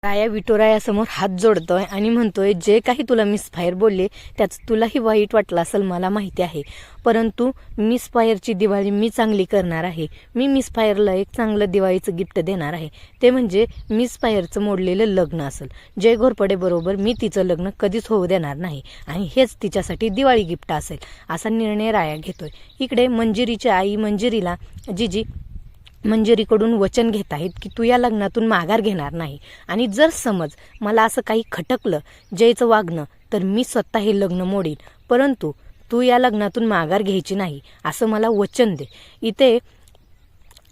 राया विठुरायासमोर हात जोडतोय आणि म्हणतोय, जे काही तुला मिसफायर बोलले त्याचं तुलाही वाईट वाटलं असेल मला माहिती आहे, परंतु मिसफायरची दिवाळी मी चांगली करणार आहे. मी मिसफायरला एक चांगलं दिवाळीचं गिफ्ट देणार आहे, ते म्हणजे मिसफायरचं मोडलेलं लग्न असेल. जय घोरपडे बरोबर मी तिचं लग्न कधीच होऊ देणार नाही आणि हेच तिच्यासाठी दिवाळी गिफ्ट असेल, असा निर्णय राया घेतोय. इकडे मंजिरीची आई मंजिरीला जिजी मंजिरीकडून वचन घेत आहेत की तू या लग्नातून माघार घेणार नाही, आणि जर समज मला असं काही खटकलं जयचं वागणं तर मी स्वतः हे लग्न मोडीन, परंतु तू या लग्नातून माघार घ्यायची नाही असं मला वचन दे. इथे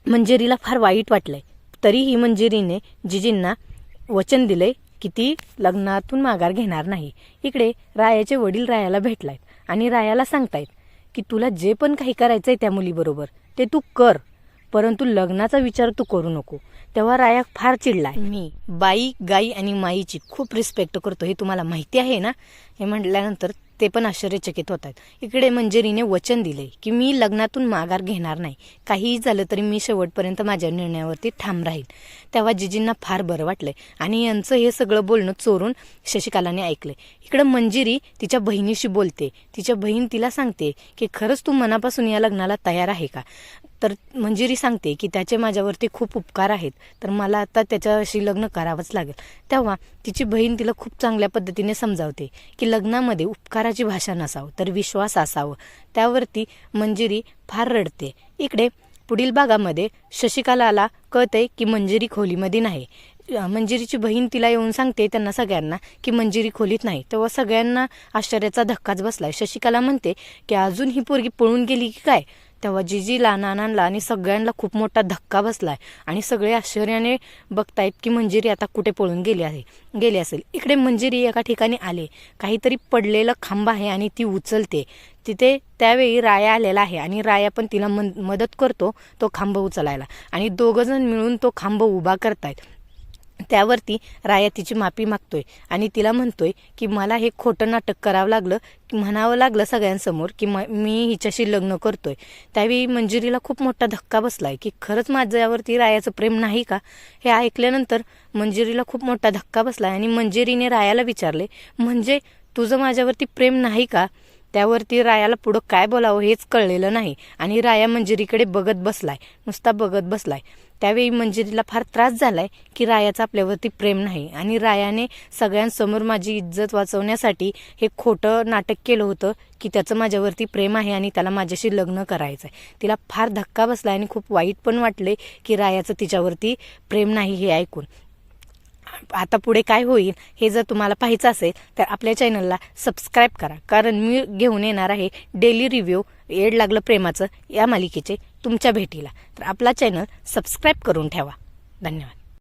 मंजिरीला फार वाईट वाटलंय, तरीही मंजिरीने जिजींना वचन दिलंय की ती लग्नातून माघार घेणार नाही. इकडे रायाचे वडील रायाला भेटलायत आणि रायाला सांगतायत की तुला जे पण काही करायचंय त्या मुलीबरोबर ते तू कर, परंतु लग्नाचा विचार तू करू नको. तेव्हा राया फार चिडलाय. मी बाई गाई आणि माईची खूप रिस्पेक्ट करतो, हे तुम्हाला माहिती आहे ना. हे म्हटल्यानंतर ते पण आश्चर्यचकित होत आहेत. इकडे मंजिरीने वचन दिले की मी लग्नातून माघार घेणार नाही, काहीही झालं तरी मी शेवटपर्यंत माझ्या निर्णयावरती ठाम राहील. तेव्हा जिजींना फार बरं वाटलंय आणि यांचं हे सगळं बोलणं चोरून शशिकलाने ऐकलंय. इकडं मंजिरी तिच्या बहिणीशी बोलते. तिच्या बहीण तिला सांगते की खरंच तू मनापासून या लग्नाला तयार आहे का. तर मंजिरी सांगते की त्याचे माझ्यावरती खूप उपकार आहेत, तर मला आता त्याच्याशी लग्न करावंच लागेल. तेव्हा तिची बहीण तिला खूप चांगल्या पद्धतीने समजावते की लग्नामध्ये उपकाराची भाषा नसावं तर विश्वास असावं. त्यावरती मंजिरी फार रडते. इकडे पुढील भागामध्ये शशिकलाला कळते की मंजिरी खोलीमध्ये नाही. मंजिरीची बहीण तिला येऊन सांगते त्यांना सगळ्यांना की मंजिरी खोलीत नाही. तेव्हा सगळ्यांना आश्चर्याचा धक्काच बसलाय. शशिकला म्हणते की अजून ही पोरगी पळून गेली की काय. तेव्हा जिजीला नानांना आणि सगळ्यांना खूप मोठा धक्का बसलाय आणि सगळे आश्चर्याने बघतायत की मंजिरी आता कुठे पळून गेली असेल. इकडे मंजिरी एका ठिकाणी आले, काहीतरी पडलेलं खांब आहे आणि ती उचलते. तिथे त्यावेळी राया आलेला आहे आणि राया पण तिला मदत करतो तो खांब उचलायला आणि दोघंजण मिळून तो खांब उभा करतायत. त्यावरती राया तिची माफी मागतोय आणि तिला म्हणतोय की मला हे खोटं नाटक करावं लागलं, म्हणावं लागलं सगळ्यांसमोर की मी हिच्याशी लग्न करतोय. त्यावेळी मंजिरीला खूप मोठा धक्का बसलाय की खरंच माझ्यावरती रायाचं प्रेम नाही का. हे ऐकल्यानंतर मंजिरीला खूप मोठा धक्का बसलाय आणि मंजिरीने रायाला विचारले, म्हणजे तुझं माझ्यावरती प्रेम नाही का. त्यावरती रायाला पुढं काय बोलावं हेच कळलेलं नाही आणि राया मंजिरीकडे नुसता बघत बसलाय. त्यावेळी मंजिरीला फार त्रास झालाय की रायाचं आपल्यावरती प्रेम नाही आणि रायाने सगळ्यांसमोर माझी इज्जत वाचवण्यासाठी हे खोटं नाटक केलं होतं की त्याचं माझ्यावरती प्रेम आहे आणि त्याला माझ्याशी लग्न करायचं आहे. तिला फार धक्का बसलाय आणि खूप वाईट पण वाटले की रायाचं तिच्यावरती प्रेम नाही हे ऐकून. आता पुढे काय होईल हे जर तुम्हाला पाहायचं असेल तर आपल्या चॅनलला सबस्क्राईब करा, कारण मी घेऊन येणार आहे डेली रिव्ह्यू येड लागलं प्रेमाचं या मालिकेचे तुमच्या भेटीला. तर आपला चॅनल सबस्क्राईब करून ठेवा. धन्यवाद.